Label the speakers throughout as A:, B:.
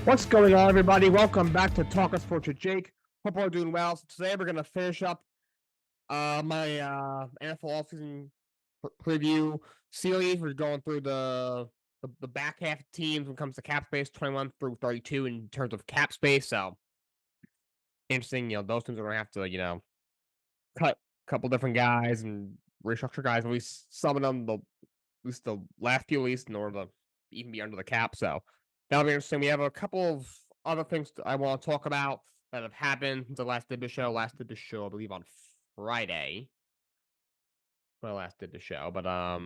A: What's going on, everybody? Welcome back to Talkin' Sports with Jake. Hope we're doing well. So today we're gonna finish up my NFL offseason preview series. We're going through the back half of teams when it comes to cap space, 21 through 32 in terms of cap space. So interesting, those teams are gonna have to, cut a couple different guys and restructure guys. At least some of them, at least the last few, at least in order to even be under the cap. So that'll be interesting. We have a couple of other things I want to talk about that have happened since I last did the show. Last did the show, I believe, on Friday. When I last did the show, but uh,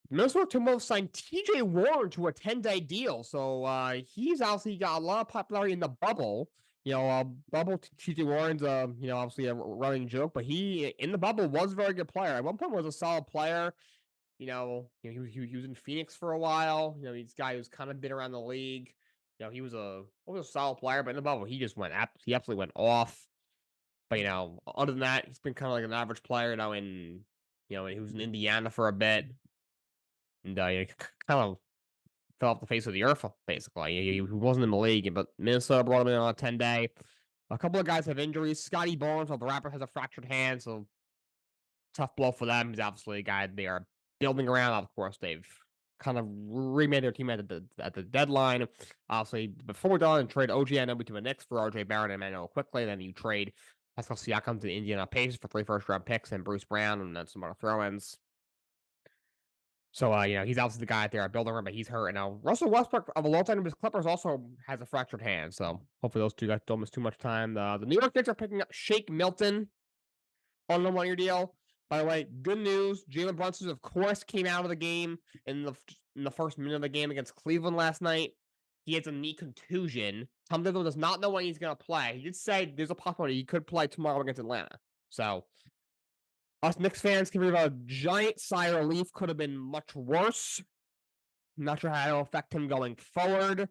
A: Minnesota Timberwolves signed TJ Warren to a 10-day deal. So he's obviously got a lot of popularity in the bubble. Bubble TJ Warren's obviously a running joke, but he in the bubble was a very good player. At one point was a solid player. He was in Phoenix for a while. He's a guy who's kind of been around the league. He was a solid player, but in the bubble he just he absolutely went off. But other than that, he's been kind of like an average player. He was in Indiana for a bit, and kind of fell off the face of the earth basically. He wasn't in the league, but Minnesota brought him in on a 10-day. A couple of guys have injuries. Scotty Barnes of the Raptors has a fractured hand, so tough blow for them. He's obviously a guy they are building around. Of course, they've kind of remade their team at the deadline. Obviously, before we're done, trade OG Anunoby to the Knicks for RJ Barrett and Emmanuel quickly. Then you trade Pascal Siakam to the Indiana Pacers for 3 first-round picks and Bruce Brown and then some other throw-ins. So, he's obviously the guy out there building around, but he's hurt. And now Russell Westbrook of the Los Angeles Clippers also has a fractured hand. So hopefully those two guys don't miss too much time. The New York Knicks are picking up Shake Milton on the 1-year deal. By the way, good news. Jalen Brunson, of course, came out of the game in the first minute of the game against Cleveland last night. He has a knee contusion. Tom Thibodeau does not know when he's going to play. He did say there's a possibility he could play tomorrow against Atlanta. So, us Knicks fans can breathe a giant sigh of relief. Could have been much worse. I'm not sure how it'll affect him going forward.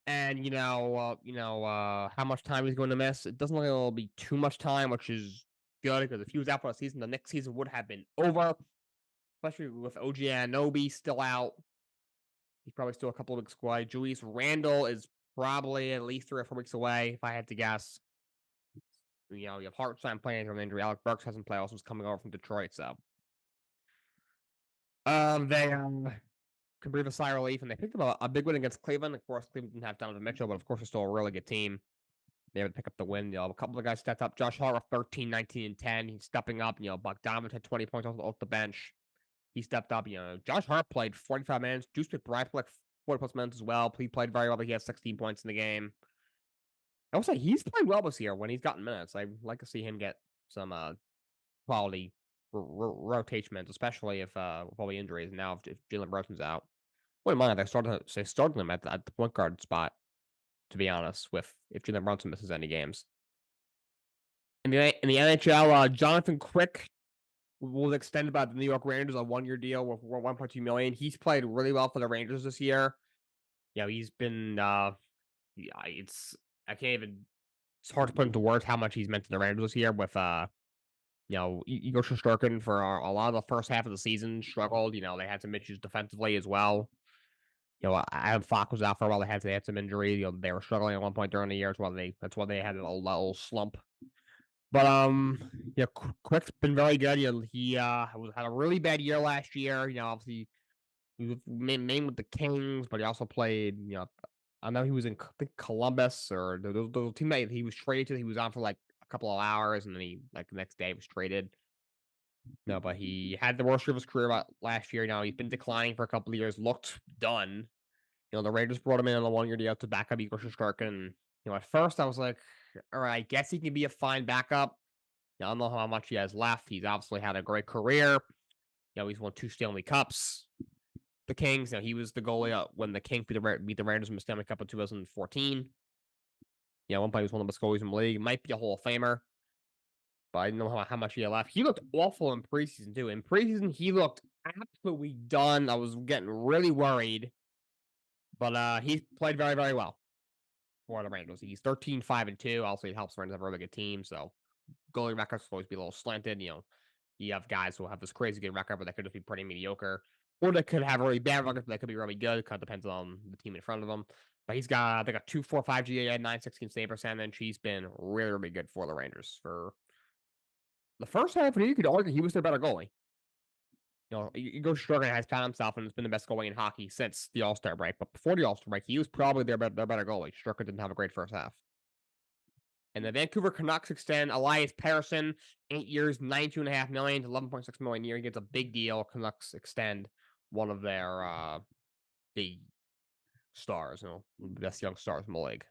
A: And, how much time he's going to miss. It doesn't look like it'll be too much time, which is good because if he was out for a season, the next season would have been over, especially with OG Anunoby still out. He's probably still a couple of weeks away. Julius Randle is probably at least 3 or 4 weeks away, if I had to guess. You have Hartenstein playing from injury. Alec Burks hasn't played, also was coming over from Detroit, so. They can breathe a sigh of relief, and they picked up a big win against Cleveland. Of course, Cleveland didn't have Donovan Mitchell, but of course, they're still a really good team. They would pick up the win. A couple of guys stepped up. Josh Hart, 13, 19, and 10. He's stepping up. Bogdanovich had 20 points off the bench. He stepped up. Josh Hart played 45 minutes. Deuce McBride played 40-plus minutes as well. He played very well, but he had 16 points in the game. I will say he's played well this year when he's gotten minutes. I'd like to see him get some quality rotation minutes, especially if with all the injuries. And now if Jalen Brunson's out, wouldn't mind if they started him at the point guard spot. To be honest, if Jalen Brunson misses any games. In the NHL, Jonathan Quick was extended by the New York Rangers a 1-year deal with $1.2 million. He's played really well for the Rangers this year. He's been it's I can't even. It's hard to put into words how much he's meant to the Rangers this year. With Igor Shesterkin for a lot of the first half of the season struggled. They had some issues defensively as well. Adam Fox was out for a while. They had some injury. They were struggling at one point during the year. That's why they had a little slump. But Quick's been very good. He had a really bad year last year. Obviously he was named with the Kings, but he also played. I know he was in Columbus or the teammate he was traded to. He was on for like a couple of hours, and then he the next day was traded. No, but he had the worst year of his career last year. He's been declining for a couple of years. Looked done. The Rangers brought him in on a 1-year deal to back up Igor Shesterkin. At first I was like, all right, I guess he can be a fine backup. I don't know how much he has left. He's obviously had a great career. He's won 2 Stanley Cups. The Kings, he was the goalie when the Kings beat the Rangers in the Stanley Cup in 2014. One point he was one of the best goalies in the league. Might be a Hall of Famer. But I don't know how much he had left. He looked awful in preseason, too. In preseason, he looked absolutely done. I was getting really worried. But he played very, very well for the Rangers. He's 13, 5, and 2. Also, it helps Rangers have a really good team. So goalie records will always be a little slanted. You have guys who have this crazy good record, but that could just be pretty mediocre. Or they could have really bad records, but they could be really good. It kind of depends on the team in front of them. But he's got, they got 2.45 GA, 916 save percentage. He's been really, really good for the Rangers. For the first half of the year, you could argue he was their better goalie. Igor Strogan has found himself and has been the best goalie in hockey since the All-Star break. But before the All-Star break, he was probably their better goalie. Strogan didn't have a great first half. And the Vancouver Canucks extend Elias Pettersson, 8 years, $92.5 million to $11.6 million a year. He gets a big deal. Canucks extend one of their big stars, best young stars in the league.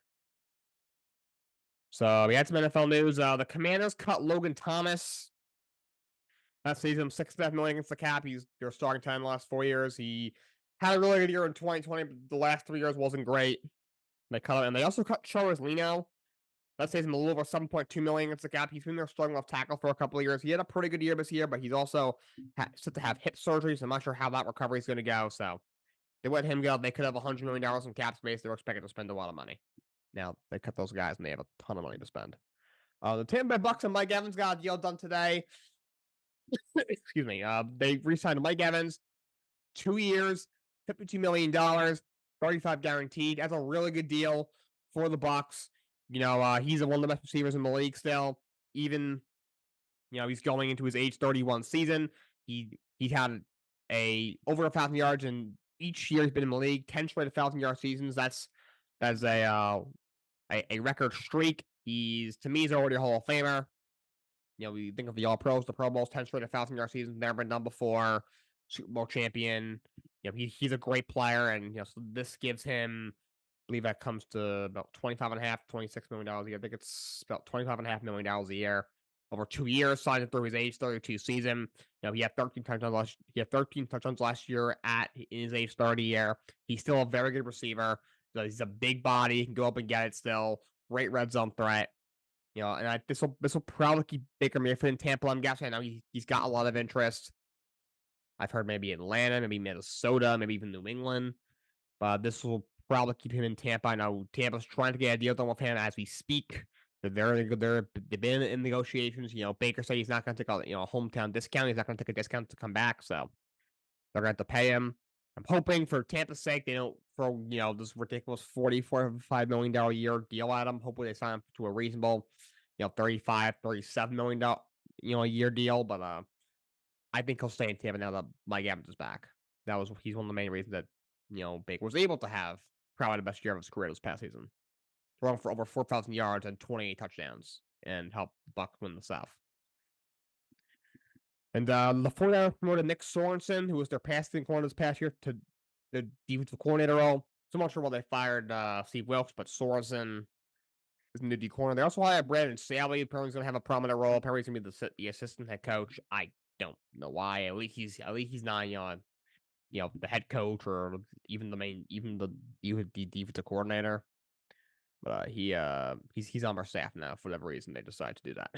A: So we had some NFL news. The Commanders cut Logan Thomas. That season, $6.5 million against the cap. He's their starting time the last 4 years. He had a really good year in 2020, but the last 3 years wasn't great. They cut him, and they also cut Charles Leno. That saves him a little over $7.2 million against the cap. He's been their starting left tackle for a couple of years. He had a pretty good year this year, but he's also set to have hip surgery, so I'm not sure how that recovery is going to go. So they let him go. They could have $100 million in cap space. They were expected to spend a lot of money. Now they cut those guys, and they have a ton of money to spend. The Tampa Bay Bucks and Mike Evans got a deal done today. Excuse me. They re-signed Mike Evans, 2 years, $52 million, 35 guaranteed. That's a really good deal for the Bucks. He's one of the best receivers in the league still. Even, he's going into his age 31 season. He's had over 1,000 yards in each year he's been in the league. 10 straight 1,000-yard seasons. That's a record streak. To me, he's already a Hall of Famer. We think of the All-Pros, the Pro Bowls, 10 straight 1,000-yard seasons, never been done before. Super Bowl champion. He's a great player, and so this gives him, I believe that comes to about $25.5, $26 million a year. I think it's about $25.5 million a year over 2 years, signed it through his age 32 season. He had 13 touchdowns last year in his age 30 year. He's still a very good receiver. He's a big body. He can go up and get it still. Great red zone threat. And this will probably keep Baker Mayfield in Tampa. I'm guessing. I know he's got a lot of interest. I've heard maybe Atlanta, maybe Minnesota, maybe even New England. But this will probably keep him in Tampa. I know Tampa's trying to get a deal done with him as we speak. They've been in negotiations. Baker said he's not going to take a hometown discount. He's not going to take a discount to come back. So they're going to have to pay him. I'm hoping for Tampa's sake they don't throw this ridiculous $45 million a year deal at him. Hopefully they sign him to a reasonable $35-37 million a year deal. But I think he'll stay in Tampa now that Mike Evans is back. He's one of the main reasons that Baker was able to have probably the best year of his career this past season, throwing for over 4,000 yards and 28 touchdowns, and help the Bucs win the South. And the 49ers promoted Nick Sorensen, who was their passing corner this past year, to the defensive coordinator role. So I'm not sure why they fired Steve Wilkes, but Sorensen is the new D corner. They also hired Brandon Staley. Apparently he's going to have a prominent role. Apparently he's going to be the assistant head coach. I don't know why. At least he's not the head coach or even the defensive coordinator. But he's on our staff now for whatever reason they decide to do that.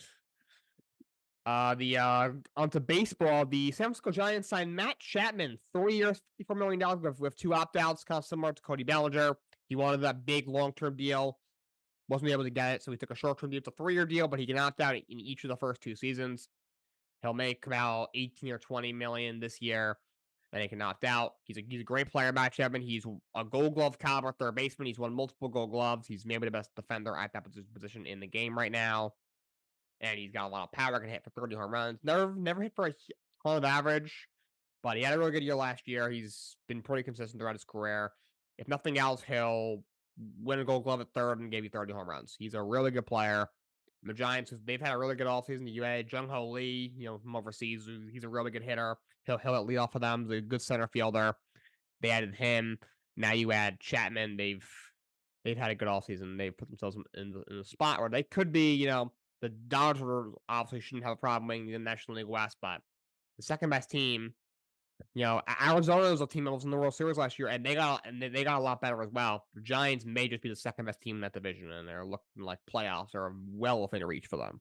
A: Onto baseball, the San Francisco Giants signed Matt Chapman, 3 years, $54 million with 2 opt-outs, kind of similar to Cody Bellinger. He wanted that big long-term deal, wasn't able to get it, so he took a short-term deal. It's a 3-year deal, but he can opt out in each of the first 2 seasons. He'll make about 18 or 20 million this year. Then he can opt out. He's a great player, Matt Chapman. He's a Gold Glove caliber third baseman. He's won multiple Gold Gloves. He's maybe the best defender at that position in the game right now. And he's got a lot of power. Can hit for 30 home runs. Never hit for a ton of average, but he had a really good year last year. He's been pretty consistent throughout his career. If nothing else, he'll win a Gold Glove at third and give you 30 home runs. He's a really good player. The Giants, they've had a really good offseason. You had Jung-Ho Lee, from overseas. He's a really good hitter. He'll hit lead off of them. He's a good center fielder. They added him. Now you add Chapman. They've had a good offseason. They put themselves in a spot where they could be, the Dodgers obviously shouldn't have a problem winning the National League West, but the second best team, Arizona was a team that was in the World Series last year, and they got a lot better as well. The Giants may just be the second best team in that division, and they're looking like playoffs are well within reach for them.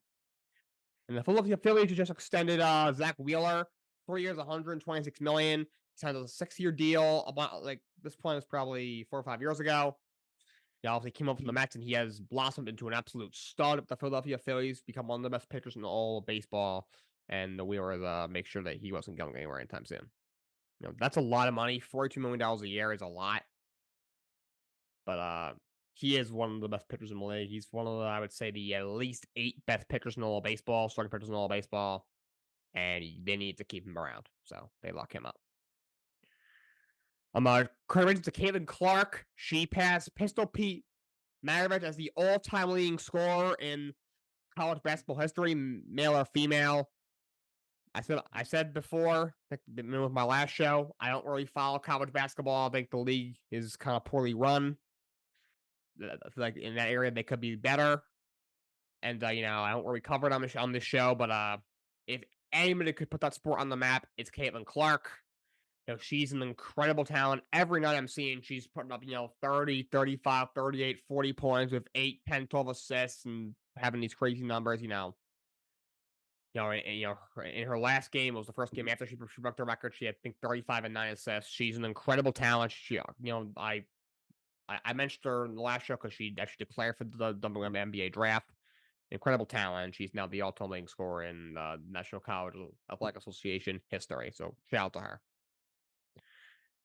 A: And the Philadelphia Phillies just extended Zach Wheeler, 3 years, $126 million. He signed a 6-year deal. About this point was probably 4 or 5 years ago. He obviously came up from the Mets, and he has blossomed into an absolute stud at the Philadelphia Phillies, become one of the best pitchers in all of baseball, and the Wheelers make sure that he wasn't going anywhere anytime soon. That's a lot of money. $42 million a year is a lot. But he is one of the best pitchers in the league. He's one of the, I would say, the at least 8 best pitchers in all of baseball, starting pitchers in all of baseball, and they need to keep him around, so they lock him up. Congratulations to Caitlin Clark. She passed Pistol Pete Maravich as the all-time leading scorer in college basketball history, male or female. I said before, with my last show, I don't really follow college basketball. I think the league is kind of poorly run. I feel like in that area they could be better. And I don't really cover it on this show, but if anybody could put that sport on the map, it's Caitlin Clark. She's an incredible talent. Every night I'm seeing she's putting up, 30, 35, 38, 40 points with 8, 10, 12 assists and having these crazy numbers, in her last game, it was the first game after she broke the record. She had, I think, 35 and 9 assists. She's an incredible talent. I mentioned her in the last show because she actually declared for the WNBA draft. Incredible talent. She's now the all-time leading scorer in National College Athletic Association history. So shout out to her.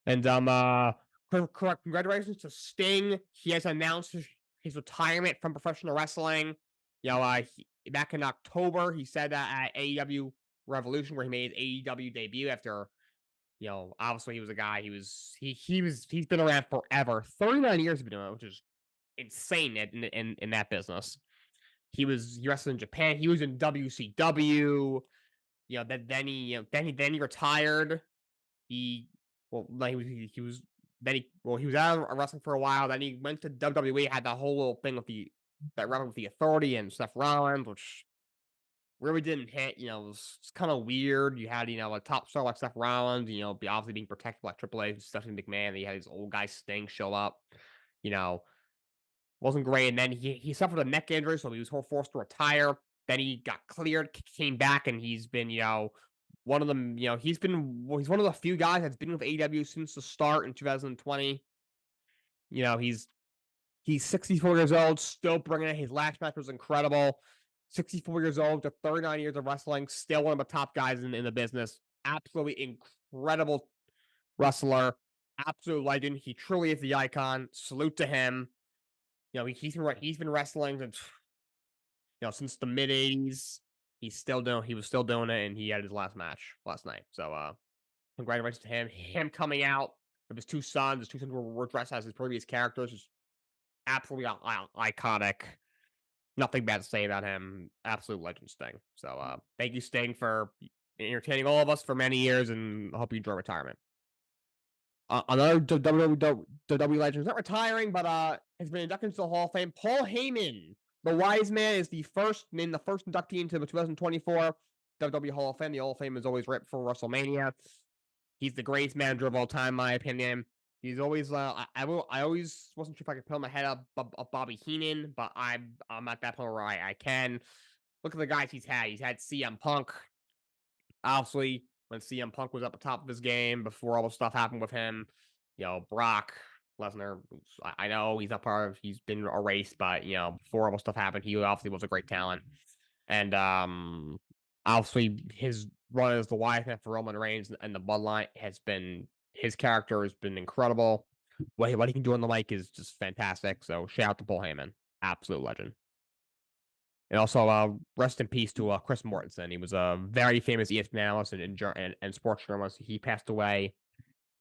A: And congratulations to Sting. He has announced his retirement from professional wrestling. Back in October, he said that at AEW Revolution, where he made his AEW debut after, obviously he was a guy. He's been around forever. 39 years he's been doing it, which is insane in that business. He wrestled in Japan. He was in WCW. Then he retired. He was out of wrestling for a while. Then he went to WWE. Had that whole little thing with the Authority and Seth Rollins, which really didn't hit. It was kind of weird. You had a top star like Seth Rollins, obviously being protected by Triple H and Stephanie McMahon. And you had his old guy Sting show up. Wasn't great. And then he suffered a neck injury, so he was forced to retire. Then he got cleared, came back, and he's been, one of them, he's one of the few guys that's been with AEW since the start in 2020. He's 64 years old, still bringing it. His last match was incredible. 64 years old to 39 years of wrestling, still one of the top guys in the business. Absolutely incredible wrestler, absolute legend. He truly is the icon. Salute to him. He's been wrestling since the mid '80s. He was still doing it, and he had his last match last night. So congratulations to him. Him coming out with his two sons. His two sons were dressed as his previous characters. Just absolutely iconic. Nothing bad to say about him. Absolute legend, Sting. So thank you, Sting, for entertaining all of us for many years, and I hope you enjoy retirement. Another WWE legend is not retiring, but has been inducted into the Hall of Fame. Paul Heyman, the Wise Man, is the first inductee into the 2024 WWE Hall of Fame. The Hall of Fame is always right before WrestleMania. He's the greatest manager of all time, in my opinion. He's always I always wasn't sure if I could put my head up Bobby Heenan, but I'm at that point where I can. Look at the guys he's had. He's had CM Punk, obviously, when CM Punk was at the top of his game before all the stuff happened with him. Brock Lesnar, I know he's been erased, but before all the stuff happened, he obviously was a great talent. And obviously his run as the Wise Man for Roman Reigns and the Bloodline his character has been incredible. What he can do on the mic is just fantastic. So shout out to Paul Heyman, absolute legend. And also, rest in peace to Chris Mortensen. He was a very famous ESPN analyst and sports journalist. He passed away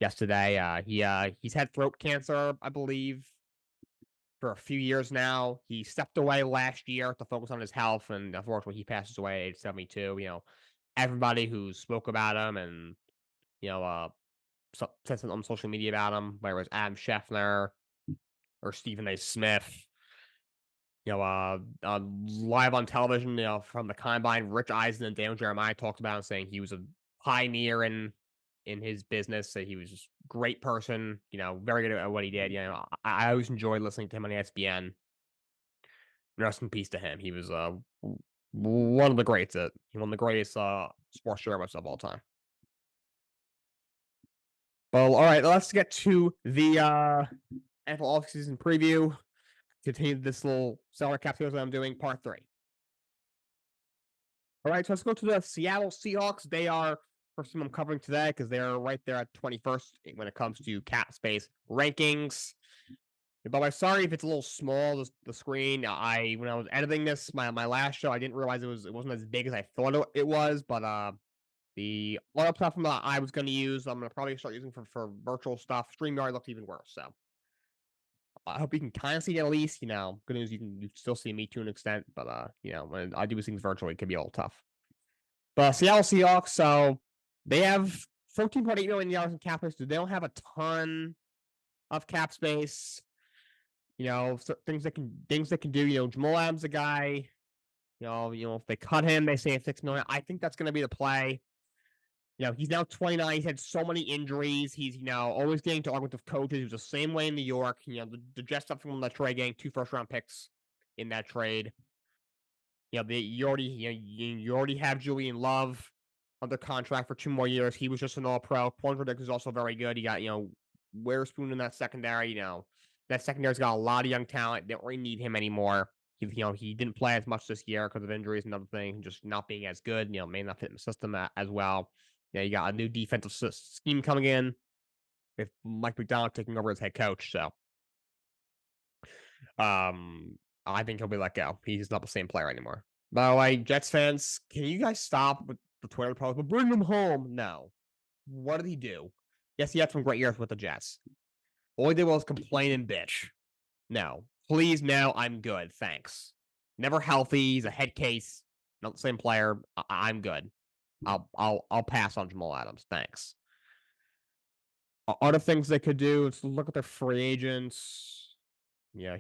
A: yesterday. He's had throat cancer, I believe, for a few years now. He stepped away last year to focus on his health, and unfortunately, he passes away at age 72. Everybody who spoke about him and said something on social media about him, whether it was Adam Scheffner or Stephen A. Smith. Live on television, from the Combine, Rich Eisen and Daniel Jeremiah talked about him, saying he was a pioneer in his business. That he was just a great person, very good at what he did. I always enjoyed listening to him on ESPN. Rest in peace to him. He was one of the greats. One of the greatest sports journalists of all time. Well, all right, let's get to the NFL offseason preview. Continue this little salary cap series that I'm doing, part 3. All right, so let's go to the Seattle Seahawks. They are first team I'm covering today because they're right there at 21st when it comes to cap space rankings. But I'm sorry if it's a little small, the screen. When I was editing this, my last show, I didn't realize it wasn't as big as I thought it was. But the other platform that I was going to use, I'm going to probably start using for virtual stuff. StreamYard looked even worse. So I hope you can kind of see it at least. Good news, you can still see me to an extent. But when I do these things virtually, it can be a little tough. But Seattle Seahawks, so they have $14.8 million in cap space. They don't have a ton of cap space. Things that can do. Jamal Adams, a guy. If they cut him, they save $6 million. I think that's going to be the play. He's now 29. He's had so many injuries. He's always getting to arguments with coaches. He was the same way in New York. The Jets up from that trade, getting 2 first-round picks in that trade. You already have Julian Love under contract for 2 more years. He was just an All-Pro. Pointer is also very good. He got Witherspoon in that secondary. That secondary's got a lot of young talent. They don't really need him anymore. He didn't play as much this year because of injuries and other things, just not being as good. May not fit in the system as well. You got a new defensive scheme coming in with Mike McDonald taking over as head coach. So, I think he'll be let go. He's not the same player anymore. By the way, Jets fans, can you guys stop with the Twitter post? But bring him home. No. What did he do? Yes, he had some great years with the Jets. All he did was complain and bitch. No. Please, no, I'm good. Thanks. Never healthy. He's a head case. Not the same player. I'm good. I'll pass on Jamal Adams. Thanks. Other things they could do is look at their free agents. Yeah,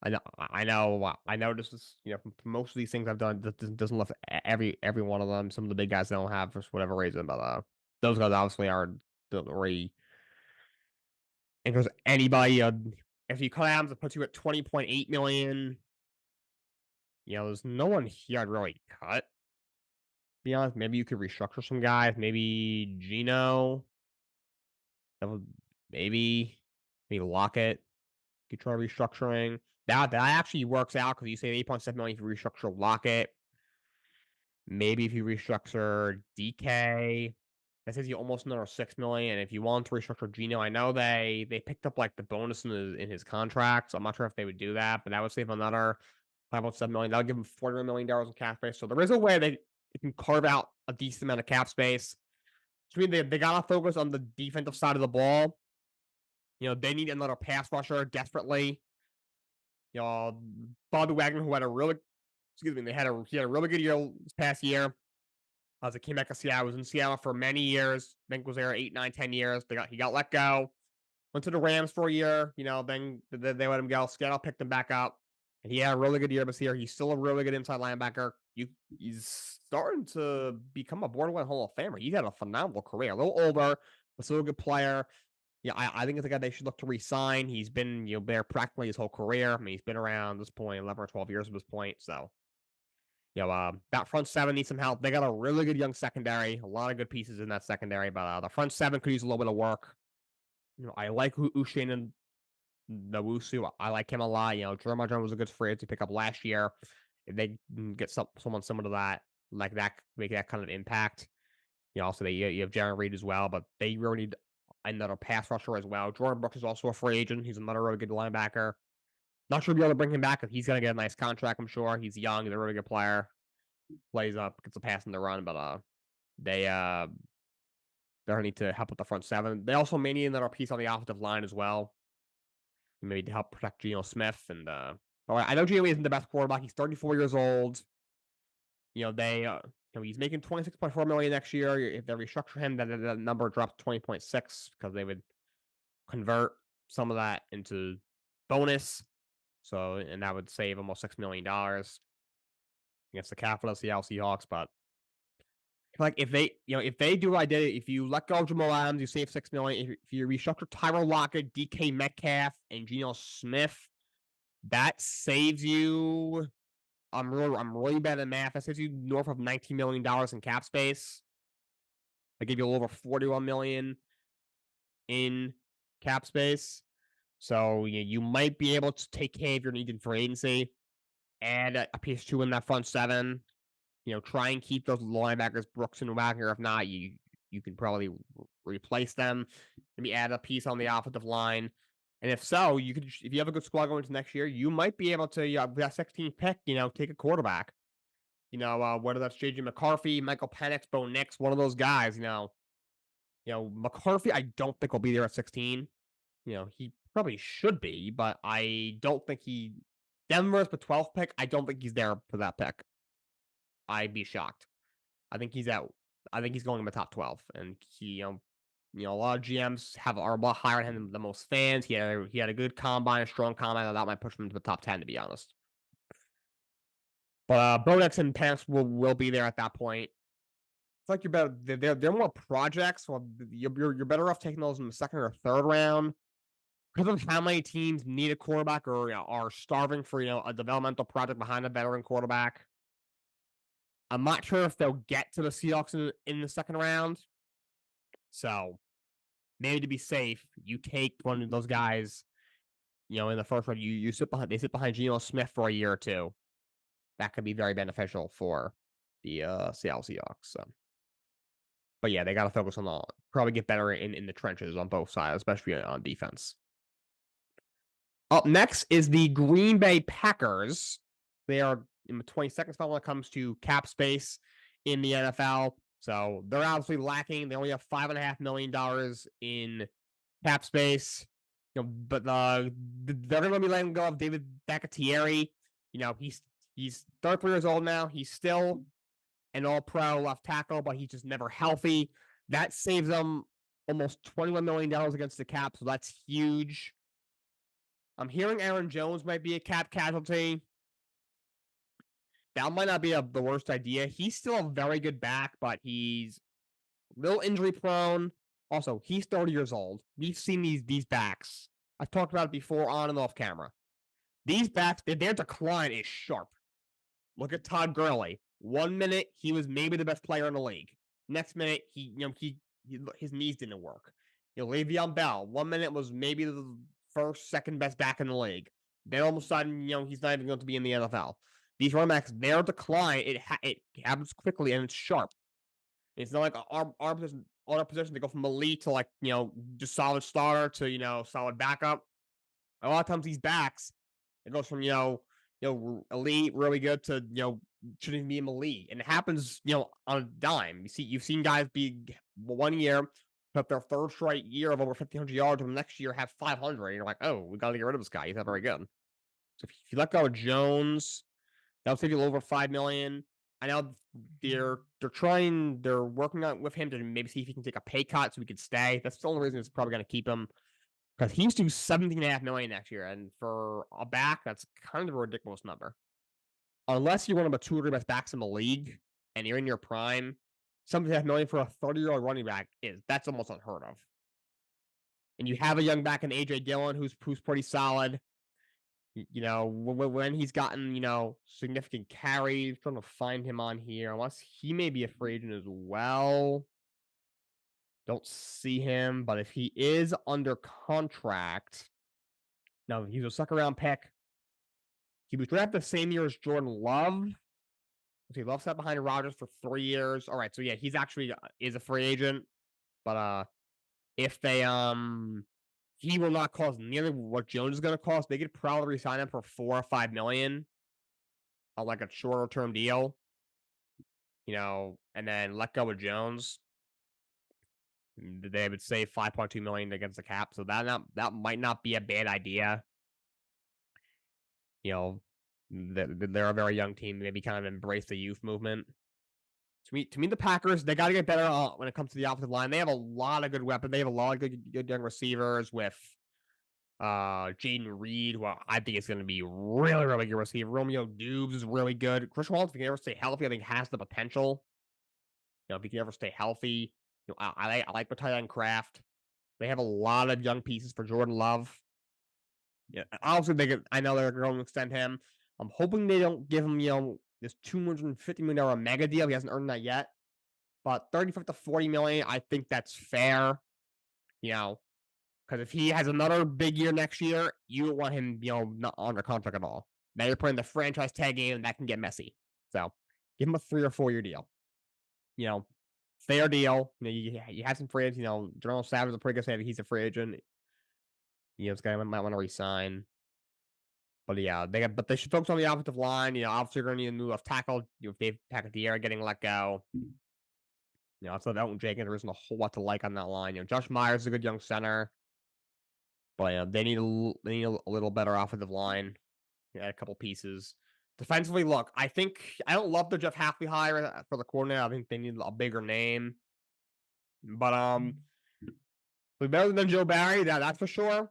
A: I know this is for most of these things I've done, this doesn't lift every one of them. Some of the big guys don't have for whatever reason, but those guys obviously are the really. And there's anybody, if you cut Adams, it puts you at 20.8 million. There's no one here I'd really cut. To be honest, maybe you could restructure some guys. Maybe Gino. That would maybe Lockett. You try restructuring. That actually works out because you say 8.7 million if you restructure Lockett. Maybe if you restructure DK, that says you almost another 6 million. And if you want to restructure Gino, I know they picked up like the bonus in his contract, so I'm not sure if they would do that, but that would save another 5.7 million. That'll give him $40 million in cap space. So there is a way they can carve out a decent amount of cap space. So they gotta focus on the defensive side of the ball. They need another pass rusher desperately. Bobby Wagner, who had a really, he had a really good year this past year. As it came back to Seattle, was in Seattle for many years. I think was there 8, 9, 10 years. He got let go. Went to the Rams for a year. Then they let him go. Seattle picked him back up, and he had a really good year this year. He's still a really good inside linebacker. He's starting to become a borderline Hall of Famer. He's had a phenomenal career. A little older, but still a good player. I think it's a guy they should look to re-sign. He's been, there practically his whole career. I mean, he's been around this point 11 or 12 years at this point. So, that front seven needs some help. They got a really good young secondary. A lot of good pieces in that secondary, but the front seven could use a little bit of work. I like Usain and Nwosu. I like him a lot. Jeremiah Jones was a good free agent to pick up last year. If they can get someone similar to that, like that, make that kind of impact. Also you have Jaron Reed as well, but they really need another pass rusher as well. Jordan Brooks is also a free agent. He's another really good linebacker. Not sure if we'll be able to bring him back because he's going to get a nice contract, I'm sure. He's young. He's a really good player. Plays up, gets a pass in the run, but they need to help with the front seven. They also may need another piece on the offensive line as well. Maybe to help protect Geno Smith. And I know Geno isn't the best quarterback. He's 34 years old. He's making $26.4 million next year. If they restructure him, that number drops to 20.6 because they would convert some of that into bonus. So, and that would save almost $6 million against the cap for the Seattle Seahawks. But like if they do what I did, if you let go of Jamal Adams, you save $6 million. If you restructure Tyrell Lockett, DK Metcalf, and Geno Smith, that saves you. I'm really bad at math. That saves you north of $19 million in cap space. I give you a little over $41 million in cap space. So you might be able to take care of your needs in free agency, add a piece two in that front seven. try and keep those linebackers, Brooks and Wagner. If not, you can probably replace them. Maybe add a piece on the offensive line. And if so, if you have a good squad going into next year, you might be able to, with that 16th pick, take a quarterback. Whether that's JJ McCarthy, Michael Penix, Bo Nix, one of those guys. McCarthy, I don't think will be there at 16. He probably should be, but I don't think Denver's the 12th pick. I don't think he's there for that pick. I'd be shocked. I think he's out. I think he's going in the top 12, and a lot of GMs are a lot higher on him than the most fans. He had a good combine, a strong combine, that might push him to the top 10, to be honest. But Bo Nix and Penix will be there at that point. It's like you're better. They're more projects. Well, you're better off taking those in the second or third round because of how many teams need a quarterback or are starving for a developmental project behind a veteran quarterback. I'm not sure if they'll get to the Seahawks in the second round. So maybe to be safe, you take one of those guys. In the first round, they sit behind Geno Smith for a year or two. That could be very beneficial for the Seattle Seahawks. So. But yeah, they got to focus on probably get better in the trenches on both sides, especially on defense. Up next is the Green Bay Packers. They are in the 22nd spot when it comes to cap space in the NFL. So they're obviously lacking. They only have $5.5 million in cap space. But they're going to be letting go of David Bakhtiari. He's 33 years old now. He's still an all-pro left tackle, but he's just never healthy. That saves them almost $21 million against the cap, so that's huge. I'm hearing Aaron Jones might be a cap casualty. That might not be the worst idea. He's still a very good back, but he's a little injury prone. Also, he's 30 years old. We've seen these backs. I've talked about it before on and off camera. These backs, their decline is sharp. Look at Todd Gurley. 1 minute, he was maybe the best player in the league. Next minute, his knees didn't work. Le'Veon Bell, 1 minute was maybe the first, second best back in the league. Then all of a sudden, he's not even going to be in the NFL. These running backs, their decline, it happens quickly and it's sharp. It's not like our position, they go from elite to just solid starter to solid backup. A lot of times these backs, it goes from elite, really good to shouldn't be in the league, and it happens on a dime. You've seen guys be 1 year put their third straight year of over 1,500 yards, and the next year have 500. And you're like, oh, we got to get rid of this guy. He's not very good. So if you let go of Jones, that'll save you over $5 million. I know they're working on with him to maybe see if he can take a pay cut so he can stay. That's the only reason it's probably going to keep him. Because he's due $17.5 million next year, and for a back, that's kind of a ridiculous number. Unless you're one of the 2 or 3 best backs in the league, and you're in your prime, $17.5 million for a 30-year-old running back that's almost unheard of. And you have a young back in AJ Dillon who's pretty solid. When he's gotten significant carries, trying to find him on here, unless he may be a free agent as well. Don't see him, but if he is under contract, no, he's a second-round pick. He was drafted the same year as Jordan Love. He Love sat behind Rodgers for 3 years. All right, so yeah, he's actually is a free agent, but if they he will not cost nearly what Jones is going to cost. They could probably resign him for $4 or $5 million on a shorter-term deal, and then let go of Jones. They would save $5.2 million against the cap, so that might not be a bad idea. They're a very young team. Maybe kind of embrace the youth movement. To me, the Packers, they got to get better when it comes to the offensive line. They have a lot of good weapons. They have a lot of good young receivers with Jaden Reed, who I think is going to be really, really good receiver. Romeo Dubes is really good. Chris Wallace, if he can ever stay healthy, I think has the potential. If he can ever stay healthy, I like the tight end Kraft. They have a lot of young pieces for Jordan Love. Yeah, obviously I know they're going to extend him. I'm hoping they don't give him this $250 million mega deal. He hasn't earned that yet, but $35 to $40 million, I think that's fair. Because if he has another big year next year, you don't want him not under contract at all. Now you're playing the franchise tag game, and that can get messy. So Give him a 3 or 4 year deal. Fair deal. You have some free agents. General Savage is a pretty good safety. He's a free agent. This guy might want to resign. But yeah, they should focus on the offensive line. Obviously you're going to need a new left tackle. If Dave Pacatier getting let go. Outside of Elton Jenkins, there isn't a whole lot to like on that line. Josh Myers is a good young center. But they need a little better offensive line. A couple pieces. Defensively, look, I don't love the Jeff Hafley hire for the coordinator. I think they need a bigger name. But we're better than Joe Barry, that's for sure.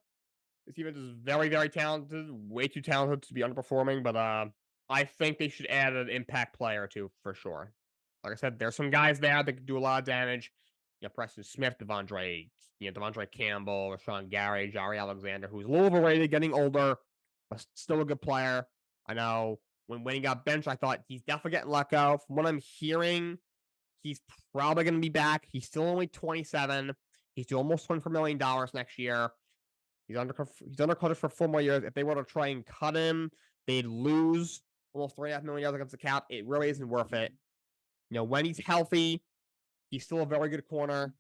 A: This defense is very, very talented, way too talented to be underperforming, but I think they should add an impact player or two for sure. Like I said, there's some guys there that can do a lot of damage. Preston Smith, Devondre Campbell, Rashawn Gary, Jari Alexander, who's a little overrated, getting older, but still a good player. I know when he got benched, I thought he's definitely getting let go. From what I'm hearing, he's probably going to be back. He's still only 27. He's due almost $24 million next year. He's under contract for 4 more years. If they were to try and cut him, they'd lose almost $3.5 million against the cap. It really isn't worth it. When he's healthy, he's still a very good corner.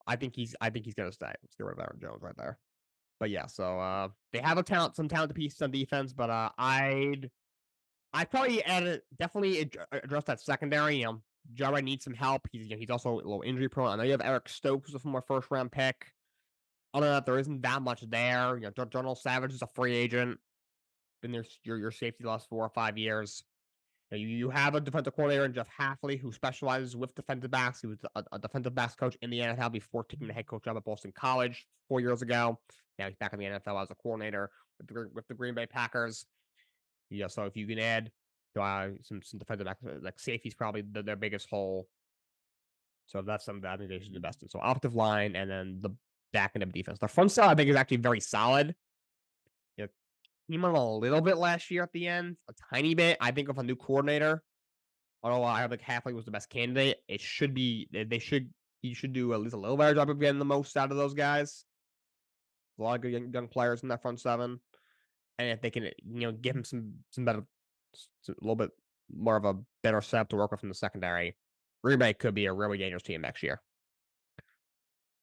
A: I think he's going to stay. Let's get rid of Aaron Jones right there. But yeah, so they have some talented pieces on defense, but I'd probably definitely address that secondary. Jarrett needs some help. He's also a little injury prone. I know you have Eric Stokes, who's a former first round pick. Other than that, there isn't that much there. General Savage is a free agent. Been your safety the last 4 or 5 years. You have a defensive coordinator in Jeff Hafley who specializes with defensive backs. He was a defensive backs coach in the NFL before taking the head coach job at Boston College 4 years ago. Now he's back in the NFL as a coordinator with the Green Bay Packers. So if you can add some defensive backs, like safety's probably their biggest hole. So that's something that I think they should invest in. So offensive line and then the back end of defense. The front side I think is actually very solid. Came on a little bit last year at the end, a tiny bit. I think of a new coordinator. Although I think Hafley was the best candidate, he should do at least a little better job of getting the most out of those guys. A lot of good young players in that front seven, and if they can, give him some better, a little bit more of a better setup to work with in the secondary, Green Bay could be a really dangerous team next year.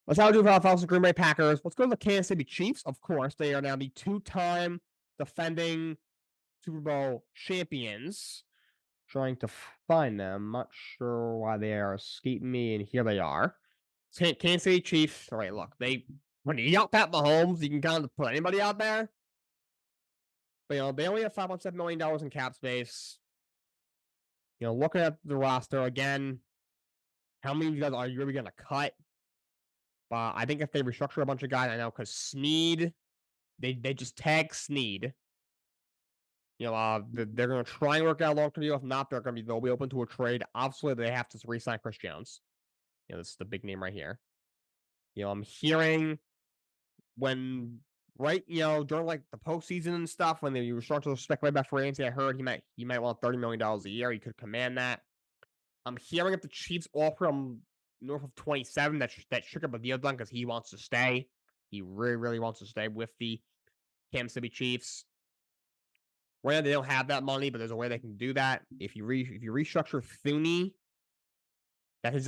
A: Let's how do the Green Bay Packers. Let's go to the Kansas City Chiefs. Of course, they are now the 2-time defending Super Bowl champions. Trying to find them. Not sure why they are escaping me, and here they are. Kansas City Chiefs. All right, look, when you got Pat Mahomes, you can kind of put anybody out there. But they only have $5.7 million in cap space. Looking at the roster again, how many of you guys are you really going to cut? But I think if they restructure a bunch of guys, I know because Snead, they just tag Snead. They're going to try and work out a long-term deal. If not, they'll be open to a trade. Obviously, they have to re-sign Chris Jones. This is the big name right here. I'm hearing during like the postseason and stuff, when you were starting to speculate about free agency, I heard he might want $30 million a year. He could command that. I'm hearing if the Chiefs offer him north of 27, that shook up a deal done because he wants to stay. He really, really wants to stay with the Kansas City Chiefs. Right now, they don't have that money, but there's a way they can do that. If you restructure Thuney, that saves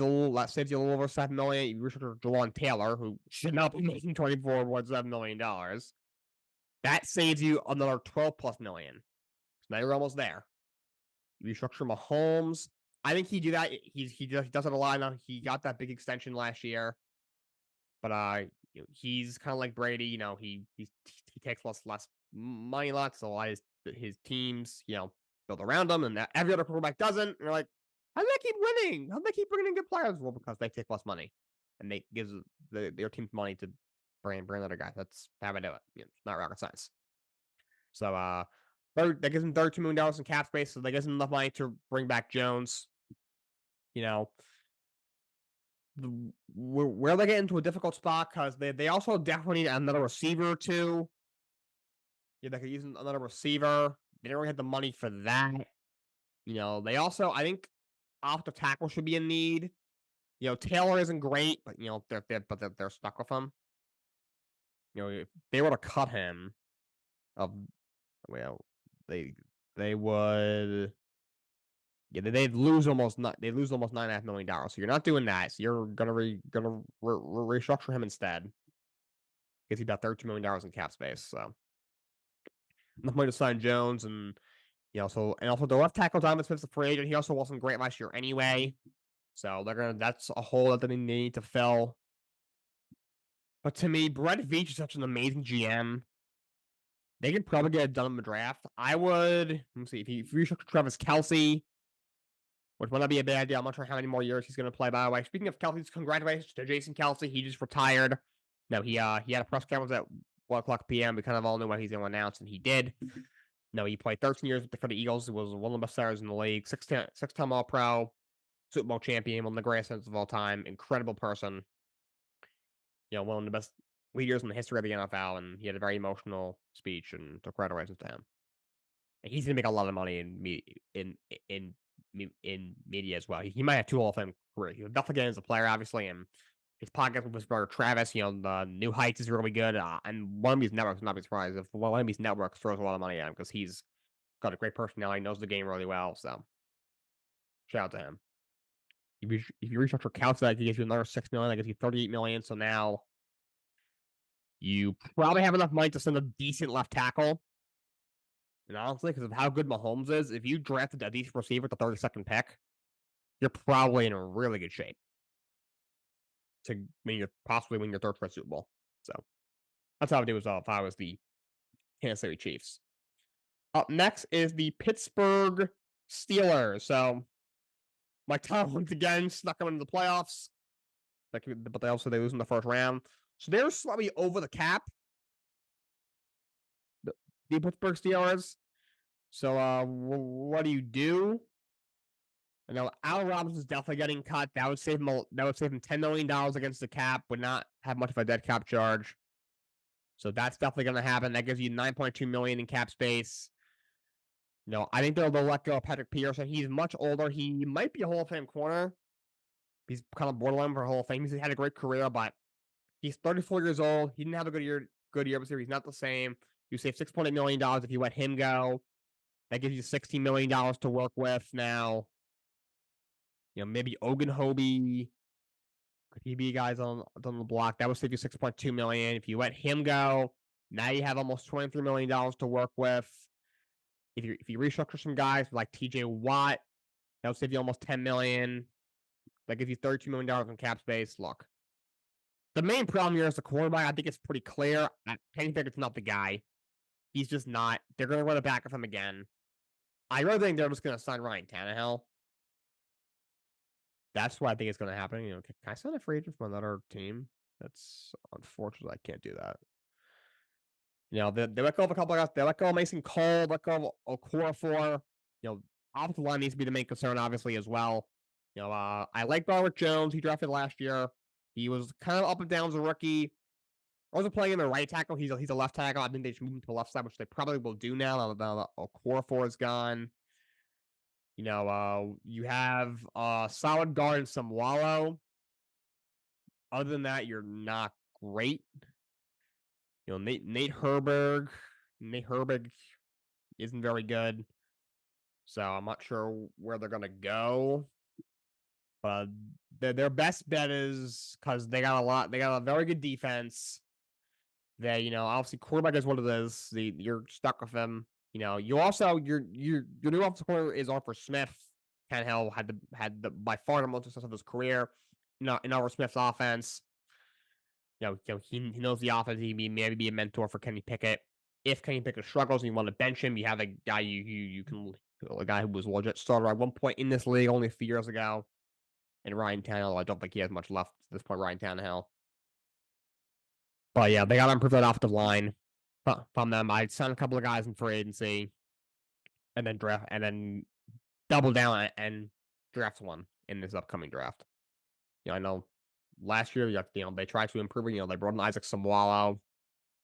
A: you a little over $7 million. You restructure Jawan Taylor, who should not be making $24.7 million. That saves you another $12+ million. So now you're almost there. You restructure Mahomes. I think he do that. He does it a lot now. He got that big extension last year, but he's kind of like Brady. He takes less money, so his teams build around him, and every other quarterback doesn't. And you're like, how do they keep winning? How do they keep bringing in good players? Well, because they take less money, and they gives their team money to bring another guy. That's how I do it. It's not rocket science. So that gives them $32 million in cap space, so that gives them enough money to bring back Jones. Where they get into a difficult spot because they also definitely need another receiver too. They could use another receiver. They don't really have the money for that. They also, I think, offensive tackle should be in need. Taylor isn't great, but they're stuck with him. If they were to cut him, they would. Yeah, they lose almost $9.5 million. So you're not doing that. So you're gonna restructure him instead. Gives you about $13 million in cap space. So enough money to sign Jones and also the left tackle Donovan Smith's a free agent. He also wasn't great last year anyway. So that's a hole that they need to fill. But to me, Brett Veach is such an amazing GM. They could probably get it done in the draft. I would. Let me see. If you restructure Travis Kelce, which might not be a bad idea. I'm not sure how many more years he's going to play, by the way. Speaking of Kelce, congratulations to Jason Kelce. He just retired. No, he had a press conference at 1:00 p.m. We kind of all knew what he's going to announce, and he did. No, he played 13 years for the Eagles. He was one of the best stars in the league. Six-time All-Pro, Super Bowl champion, one of the greatest centers of all time. Incredible person. One of the best leaders in the history of the NFL, and he had a very emotional speech, and took congratulations to him. And he's gonna make a lot of money in media as well. He might have 2 Hall of Fame careers. He'll definitely get as a player, obviously, and his podcast with his brother Travis, the New Heights is really good. And one of these networks, not be surprised if one of these networks throws a lot of money at him because he's got a great personality, knows the game really well. So shout out to him. If you restructure Couch, that gives you another $6 million. That gives you $38 million. So now you probably have enough money to send a decent left tackle. And honestly, because of how good Mahomes is, if you drafted a decent receiver at the 32nd pick, you're probably in a really good shape to possibly win your third straight Super Bowl. So that's how I would do if I was the Kansas City Chiefs. Up next is the Pittsburgh Steelers. So Mike Tomlin again snuck them into the playoffs, but they lose in the first round. So they're slightly over the cap. The Pittsburgh Steelers. So what do? I know Al Robinson's definitely getting cut. That would save him $10 million against the cap. Would not have much of a dead cap charge. So that's definitely going to happen. That gives you $9.2 million in cap space. I think they'll let go of Patrick Peterson. He's much older. He might be a Hall of Fame corner. He's kind of borderline for Hall of Fame. He's had a great career, but he's 34 years old. He didn't have a good year this year. He's not the same. You save $6.8 million if you let him go. That gives you $16 million to work with now. Maybe Ogunhobi. Could he be guys on the block? That would save you $6.2 million. If you let him go, now you have almost $23 million to work with. If you restructure some guys like TJ Watt, that would save you almost $10 million. That gives you $32 million in cap space. Look, the main problem here is the quarterback. I think it's pretty clear. Kenny Pickett's not the guy. He's just not. They're going to run it back with him again. I really think they're just going to sign Ryan Tannehill. That's what I think is going to happen. Can I sign a free agent from another team? That's unfortunate. I can't do that. They let go of a couple of guys. They let go of Mason Cole, let go of Okorafor. Offensive line needs to be the main concern, obviously, as well. I like Robert Jones. He drafted last year. He was kind of up and down as a rookie. I wasn't playing him at right tackle. He's a left tackle. I think they should move him to the left side, which they probably will do now that Okorafor is gone. You have solid guard in Samwalo. Other than that, you're not great. Nate Herberg isn't very good. So I'm not sure where they're gonna go. But their best bet is because they got a very good defense. They, obviously quarterback is what it is. You're stuck with them. You also your new offensive coordinator is Arthur Smith. Tannehill had the by far the most success of his career. In Arthur Smith's offense. He knows the offense. He maybe be a mentor for Kenny Pickett. If Kenny Pickett struggles and you want to bench him, you have a guy you can a guy who was a legit starter at one point in this league only a few years ago. And Ryan Tannehill, I don't think he has much left at this point. Ryan Tannehill. But yeah, they got to improve that offensive line from them. I'd sign a couple of guys in free agency, and then double down and draft one in this upcoming draft. I know last year, they tried to improve it. They brought in Isaac Samwalo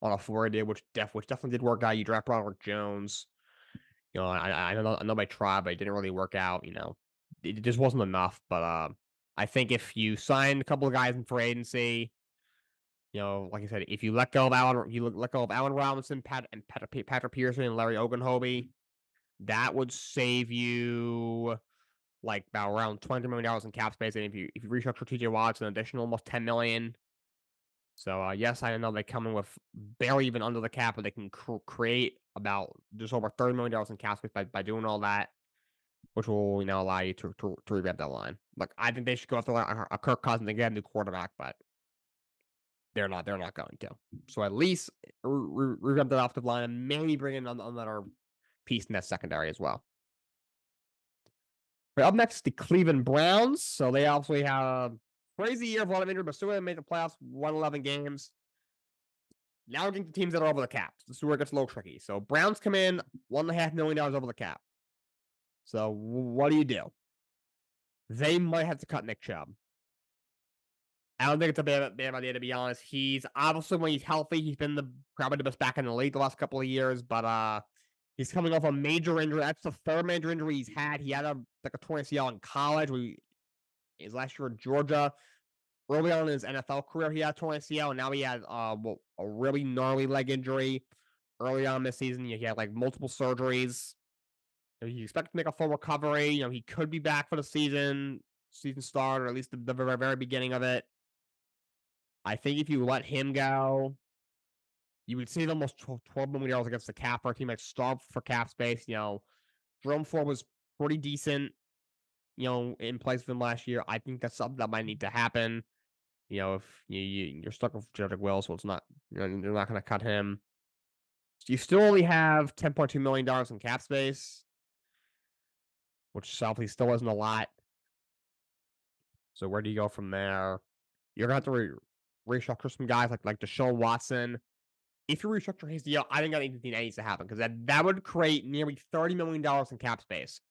A: on a 4-year deal, which definitely did work out. You draft Robert Jones. I know they tried, but it didn't really work out. It just wasn't enough. But I think if you sign a couple of guys in free agency, like I said, if you let go of Allen Robinson, Patrick Peterson, and Larry Ogunhobi, that would save you like about around $20 million in cap space, and if you restructure TJ Watt's an additional almost $10 million. So yes, I know they come in with barely even under the cap, but they can create about just over $30 million in cap space by doing all that, which will allow you to revamp that line. Like I think they should go after a Kirk Cousins and get a new quarterback, but they're not going to. So at least revamp that offensive line and maybe bring in another piece in that secondary as well. Up next, the Cleveland Browns. So they obviously have a crazy year of a lot of injury, but still they made the playoffs, won 11 games. Now we're getting to teams that are over the cap. This is where it gets a little tricky. So Browns come in $1.5 million over the cap. So what do? They might have to cut Nick Chubb. I don't think it's a bad idea, to be honest. He's obviously, when he's healthy, he's been probably the best back in the league the last couple of years, but he's coming off a major injury. That's the third major injury he's had. He had a torn ACL in college. His last year at Georgia. Early on in his NFL career, he had torn ACL, and now he had a really gnarly leg injury early on this season. He had like multiple surgeries. He expected to make a full recovery. He could be back for the season start, or at least the very beginning of it. I think if you let him go, you would save almost $12 million against the cap for a team that's starved for cap space. Jerome Ford was pretty decent, in place of him last year. I think that's something that might need to happen. If you're stuck with Jedrick Wills, so it's not, you're not going to cut him. So you still only have $10.2 million in cap space, which obviously still isn't a lot. So where do you go from there? You're going to have to restructure some guys like Deshaun Watson. If you restructure his deal, I think that needs to happen, because that would create nearly $30 million in cap space.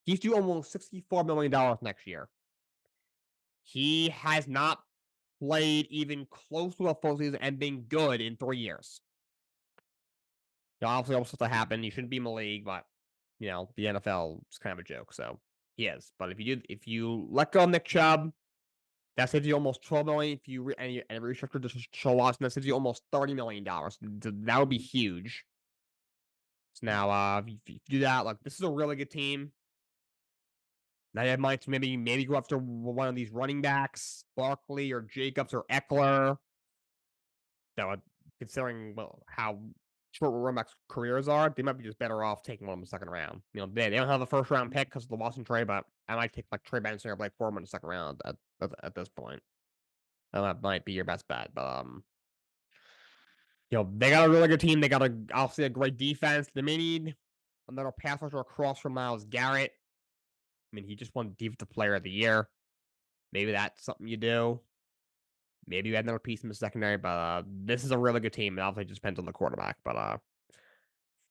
A: He's due almost $64 million next year. He has not played even close to a full season and been good in 3 years. Obviously, all supposed to happen. You shouldn't be in the league, but the NFL is kind of a joke. So he is. But if you let go of Nick Chubb, that saves you almost $12 million. If you restructure Deshaun Watson, that saves you almost $30 million. That would be huge. So now, if you do that, like, this is a really good team. Now you might maybe go after one of these running backs, Barkley or Jacobs or Eckler. That, considering how short running backs' careers are, they might be just better off taking one in the second round. They don't have a first round pick because of the Watson trade, but I might take like Trey Benson or Blake Foreman in the second round at this point. That might be your best bet, but they got a really good team. They got obviously a great defense. They may need another pass rusher across from Myles Garrett. I mean, he just won Defensive Player of the Year. Maybe that's something you do. Maybe you add another piece in the secondary, but this is a really good team. It obviously just depends on the quarterback, but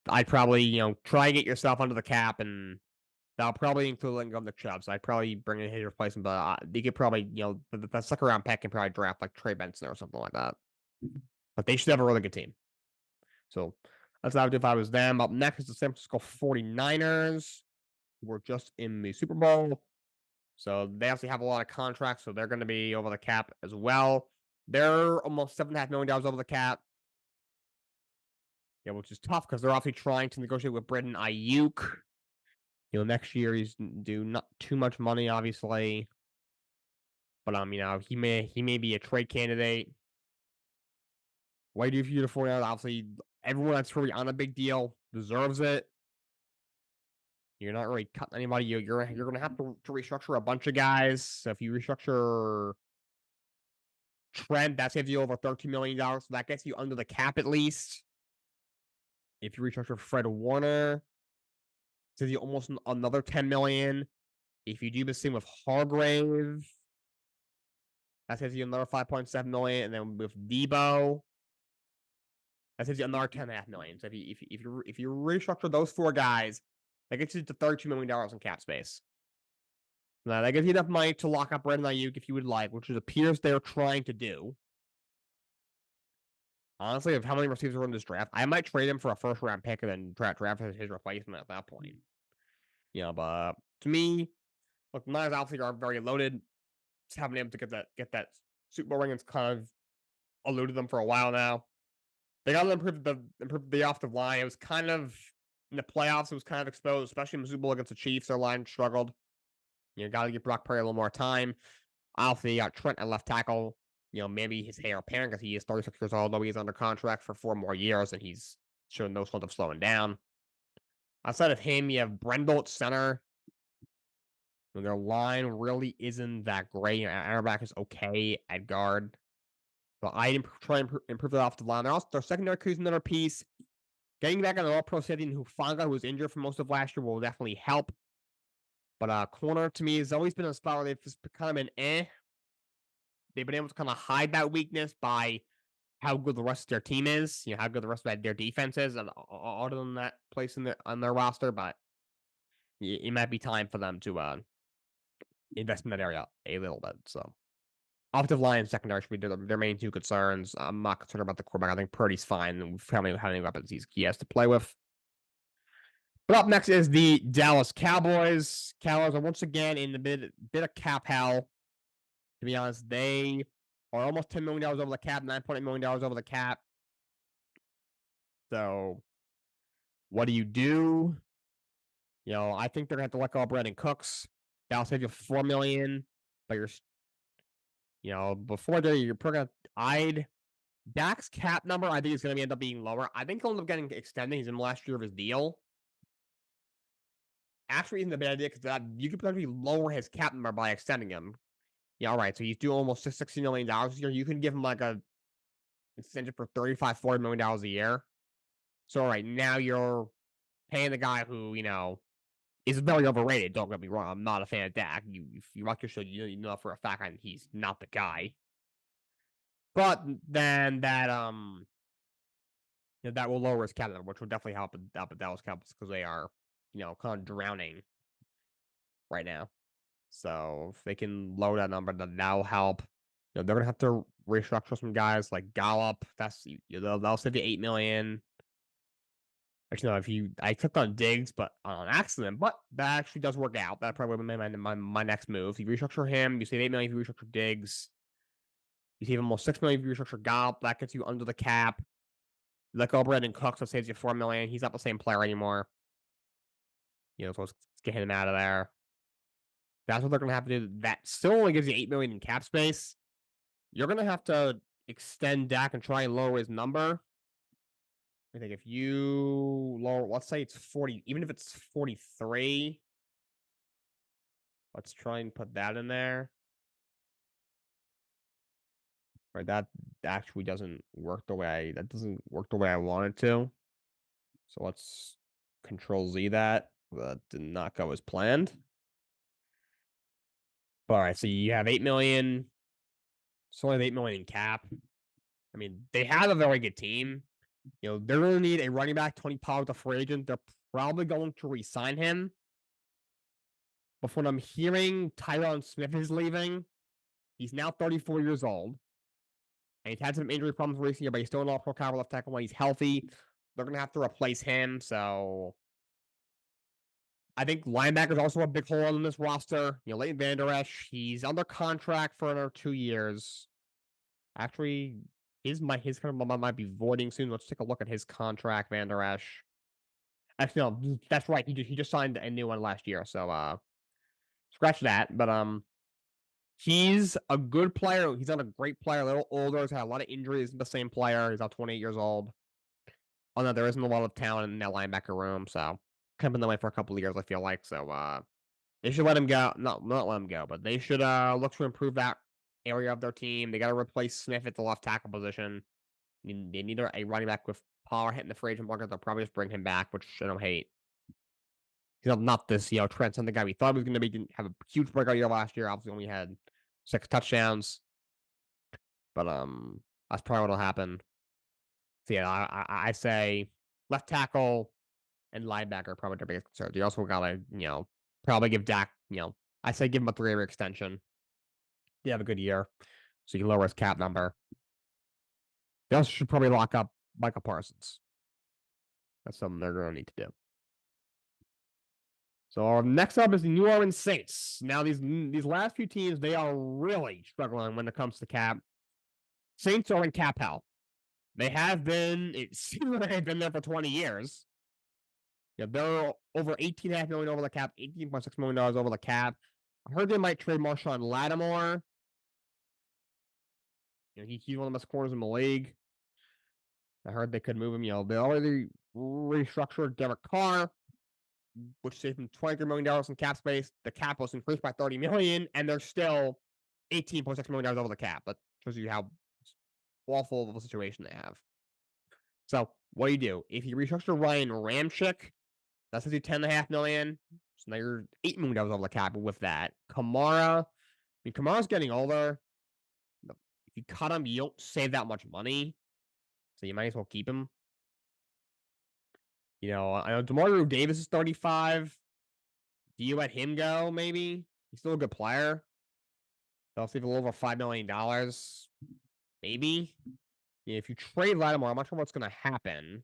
A: I'd probably, try and get yourself under the cap, and that'll probably include letting go of the Chubb. So I'd probably bring in his replacement, but they could probably, the second round pick can probably draft like Trey Benson or something like that. But they should have a really good team. So that's what I would do if I was them. Up next is the San Francisco 49ers, who were just in the Super Bowl. So they actually have a lot of contracts, so they're going to be over the cap as well. They're almost $7.5 million over the cap. Yeah, which is tough because they're obviously trying to negotiate with Brandon Ayuk. Next year he's due not too much money, obviously. But he may be a trade candidate. What do you do for you the 49ers? Obviously, everyone that's really on a big deal deserves it. You're not really cutting anybody. You're going to have to restructure a bunch of guys. So if you restructure Trent, that saves you over $13 million. So that gets you under the cap at least. If you restructure Fred Warner, it saves you almost another $10 million. If you do the same with Hargrave, that saves you another $5.7 million. And then with Debo, that saves you another $10.5 million. So if you restructure those 4 guys, that gets you to $32 million in cap space. Now, that gives you enough money to lock up Brandon Ayuk if you would like, which it appears they're trying to do. Honestly, of how many receivers are in this draft, I might trade him for a first round pick and then draft his replacement at that point. But to me, look, the Niners obviously are very loaded. Just having able to get that Super Bowl ring has kind of eluded them for a while now. They got to improve the offensive line. It was kind of in the playoffs. It was kind of exposed, especially in the Super Bowl against the Chiefs. Their line struggled. Got to give Brock Purdy a little more time. Obviously, Trent at left tackle. Maybe his heir apparent because he is 36 years old, though he's under contract for 4 more years, and he's showing no signs of slowing down. Outside of him, you have Brendel at center. Their line really isn't that great. Aaron Back is okay at guard. But I try and improve the offensive line. Their secondary crew is another piece. Getting back on the All-Pro setting, Hufanga, who was injured for most of last year, will definitely help. But corner, to me, has always been a spot where they've just kind of been They've been able to kind of hide that weakness by how good the rest of their team is, how good the rest of their defense is, and other than that place on their roster. But it might be time for them to invest in that area a little bit. So, offensive line and secondary should be their main two concerns. I'm not concerned about the quarterback. I think Purdy's fine with how many weapons he has to play with. But up next is the Dallas Cowboys. Cowboys are once again in the bit of cap hell. To be honest, they are almost $10 million over the cap, $9.8 million over the cap. So, what do you do? I think they're gonna have to let go of Brandon Cooks. That'll save you $4 million, but before you're probably gonna Dak's cap number. I think is gonna end up being lower. I think he'll end up getting extended. He's in the last year of his deal. Actually, isn't a bad idea because you could potentially lower his cap number by extending him. Yeah, all right. So he's due almost $60 million a year. You can give him like a extension for $35-40 million a year. So, all right, now you're paying the guy who, is very overrated. Don't get me wrong. I'm not a fan of Dak. If you watch your show, you know for a fact he's not the guy. But then that that will lower his cap number, which will definitely help the Dallas Cowboys because they are, kind of drowning right now. So if they can lower that number, then that'll help. They're gonna have to restructure some guys like Gallup. They'll save you $8 million. Actually, no, I clicked on Diggs, but on accident, but that actually does work out. That probably would be my next move. You restructure him, you save $8 million if you restructure Diggs. You save almost $6 million if you restructure Gallup. That gets you under the cap. Let go of Brandon Cooks, that saves you $4 million. He's not the same player anymore. So let's get him out of there. That's what they're gonna have to do. That still only gives you $8 million in cap space. You're gonna have to extend Dak and try and lower his number. I think if you lower, let's say it's 40, even if it's 43, let's try and put that in there. Right, that actually doesn't work the way I want it to. So let's Control Z that. That did not go as planned. All right, so you have $8 million. So only have $8 million in cap. I mean, they have a very good team. They're going to need a running back. Tony Pollard's a free agent. They're probably going to re-sign him. But from what I'm hearing, Tyron Smith is leaving. He's now 34 years old. And he's had some injury problems recently, but he's still an all-pro caliber left tackle when he's healthy. They're going to have to replace him. So I think linebacker is also a big hole in this roster. Leighton Vander Esch, he's under contract for another 2 years. Actually, his contract might be voiding soon. Let's take a look at his contract, Vander Esch. Actually, no, that's right. He just signed a new one last year, so scratch that. But he's a good player. He's not a great player. A little older. He's had a lot of injuries. He's the same player. He's now 28 years old. Oh no, there isn't a lot of talent in that linebacker room, so kind of been that way for a couple of years. I feel like so. They should let him go. Not let him go, but they should look to improve that area of their team. They got to replace Smith at the left tackle position. They need a running back with power hitting the free agent market. They'll probably just bring him back, which I don't hate. He's not this, transcendent guy we thought he was going to be. Didn't have a huge breakout year last year. Obviously, only had 6 touchdowns. But that's probably what'll happen. So yeah, I say left tackle and linebacker are probably their biggest concerns. You also gotta, probably give Dak, I say give him a 3-year extension. They have a good year, so you can lower his cap number. They also should probably lock up Michael Parsons. That's something they're going to need to do. So next up is the New Orleans Saints. Now these last few teams, they are really struggling when it comes to cap. Saints are in cap hell. They have been. It seems like they've been there for 20 years. They're over $18.5 million over the cap, $18.6 million over the cap. I heard they might trade Marshawn Lattimore. He's one of the best corners in the league. I heard they could move him. They already restructured Derek Carr, which saved him $23 million in cap space. The cap was increased by $30 million, and they're still $18.6 million over the cap. That shows you how awful of a situation they have. So what do? If you restructure Ryan Ramczyk, that saves you $10.5 million. So now you're $8 million over the cap with that. Kamara, Kamara's getting older. If you cut him, you don't save that much money. So you might as well keep him. I know DeMario Davis is 35. Do you let him go, maybe? He's still a good player. They'll save a little over $5 million. Maybe. If you trade Lattimore, I'm not sure what's going to happen.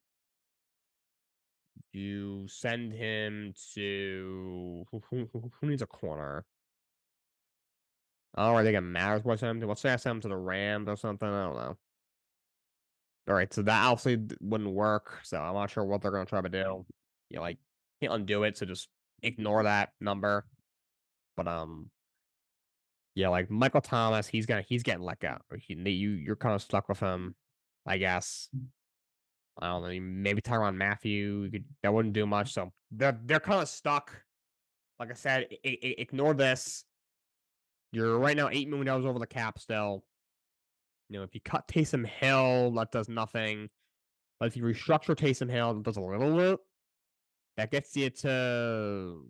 A: You send him to... Who needs a corner? Oh, are they going to matter what's him? Let's say I send him to the Rams or something. I don't know. All right, so that obviously wouldn't work. So I'm not sure what they're going to try to do. Can't undo it, so just ignore that number. But Michael Thomas, he's getting let go. You're kind of stuck with him, I guess. I don't know. Maybe Tyrann Mathieu, that wouldn't do much. So they're kind of stuck. Like I said, ignore this. You're right now $8 million over the cap still. If you cut Taysom Hill, that does nothing. But if you restructure Taysom Hill, that does a little bit. That gets you to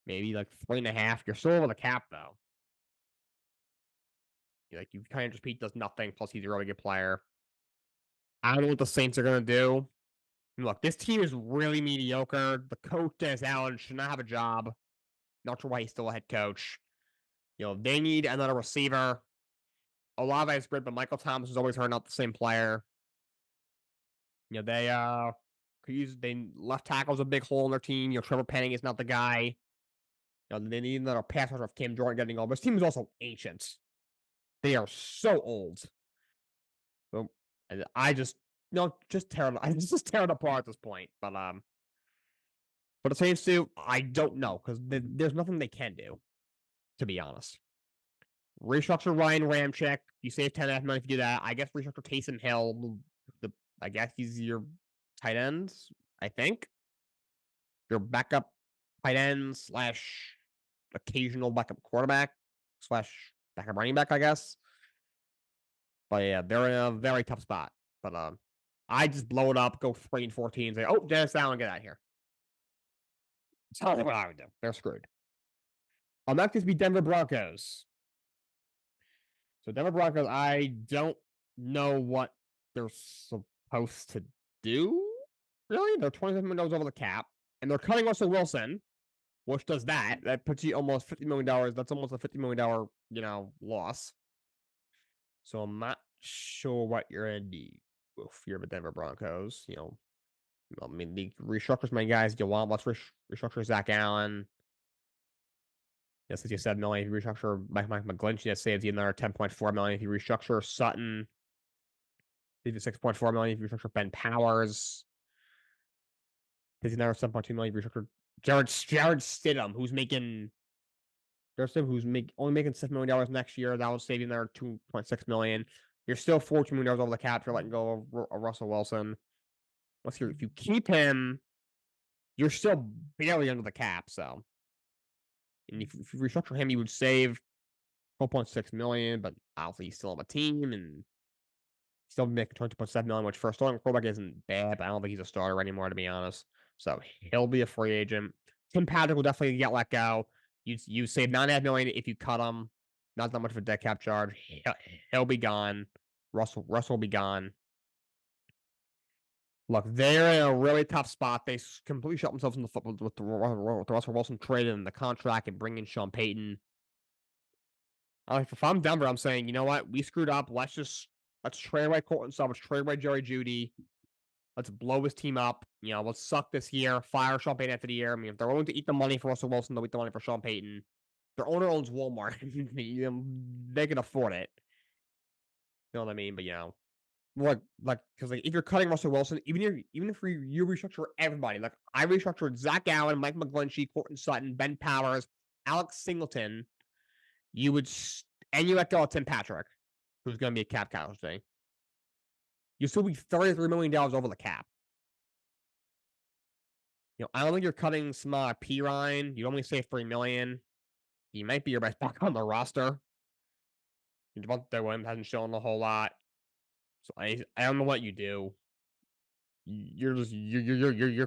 A: maybe like 3.5. You're still over the cap though. You kind of just Pete does nothing. Plus, he's a really good player. I don't know what the Saints are gonna do. Look, this team is really mediocre. The coach, Dennis Allen, should not have a job. Not sure why he's still a head coach. They need another receiver. Olave is great, but Michael Thomas is always hurting out the same player. They could use. They left tackle's a big hole in their team. Trevor Penning is not the guy. They need another pass rusher of Cam Jordan getting old. This team is also ancient. They are so old. So I just tear it. I just tear it apart at this point. But the Saints do, I don't know because there's nothing they can do, to be honest. Restructure Ryan Ramczyk. You save $10.5 million if you do that. I guess restructure Taysom Hill. I guess he's your tight end. I think your backup tight end / occasional backup quarterback / backup running back. I guess. But yeah, they're in a very tough spot. But I just blow it up, go 3-14, and say, "Oh, Dennis Allen, get out of here." That's not what I would do. They're screwed. Next is be Denver Broncos. So Denver Broncos, I don't know what they're supposed to do. Really, they're $27 million over the cap, and they're cutting Russell Wilson, which does that. That puts you almost $50 million. That's almost a $50 million, loss. So I'm not sure what you're gonna do if you're the Denver Broncos. The restructures my guys you want. Let's restructure Zach Allen. Yes, as you said, million. If you restructure Mike McGlinchey, that saves you another $10.4 million. If you restructure Sutton, saves you $6.4 million. If you restructure Ben Powers, saves you another $7.2 million. If you restructure Jared Stidham, who's only making $7 million next year. That will save you another $2.6 million. You're still $14 million over the cap if you're letting go of Russell Wilson. If you keep him, you're still barely under the cap. So, and if you restructure him, you would save $4.6 million. But obviously, he's still on the team and still making $22.7 million. Which for a starting quarterback isn't bad. But I don't think he's a starter anymore, to be honest. So he'll be a free agent. Tim Patrick will definitely get let go. You save $9.5 million if you cut him. Not that much of a dead cap charge. He'll be gone. Russell will be gone. Look, they're in a really tough spot. They completely shot themselves in the foot with the Russell Wilson trade and the contract and bringing Sean Payton. If I'm Denver, I'm saying, you know what? We screwed up. Let's trade away Colton Sutton. Let's trade away Jerry Jeudy. Let's blow his team up. Let's suck this year. Fire Sean Payton after the year. If they're willing to eat the money for Russell Wilson, they'll eat the money for Sean Payton. Their owner owns Walmart. They can afford it. You know what I mean? But because if you're cutting Russell Wilson, even if you restructure everybody, I restructured Zach Allen, Mike McGlinchey, Courtland Sutton, Ben Powers. Alex Singleton, you would and you let go of Tim Patrick, who's going to be a cap casualty. You still be $33 million over the cap. I don't think you're cutting some P Ryan. You only save $3 million. He might be your best back on the roster. Devontae Williams hasn't shown a whole lot, so I don't know what you do. You're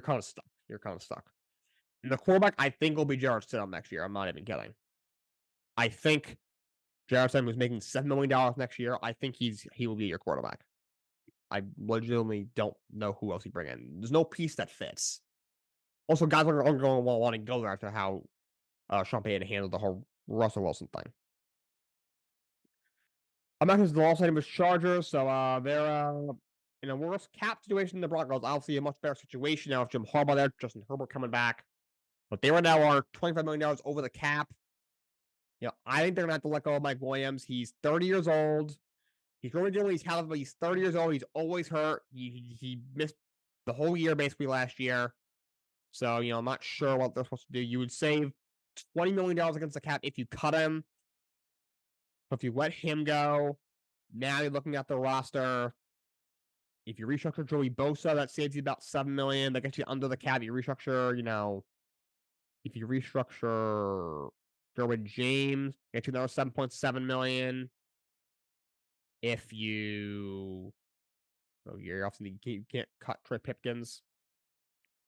A: kind of stuck. You're kind of stuck. And the quarterback, I think, will be Jarrett Stidham next year. I'm not even kidding. I think Jarrett Stidham was making $7 million next year. I think he will be your quarterback. I legitimately don't know who else you bring in. There's no piece that fits. Also, guys are going to want to go there after how Sean Payton handled the whole Russell Wilson thing. I'm not the Los Angeles Chargers, so they're in a worse cap situation than the Broncos. Obviously, a much better situation now with Jim Harbaugh there, Justin Herbert coming back. But they right now are $25 million over the cap. I think they're going to have to let go of Mike Williams. He's 30 years old. He's really dealing with his health, but he's 30 years old. He's always hurt. He missed the whole year basically last year. So, I'm not sure what they're supposed to do. You would save $20 million against the cap if you cut him. But if you let him go, now you're looking at the roster. If you restructure Joey Bosa, that saves you about $7 million. That gets you under the cap. You restructure, if you restructure Derwin James, get you another $7.7 million. If you obviously you can't cut Trey Pipkins.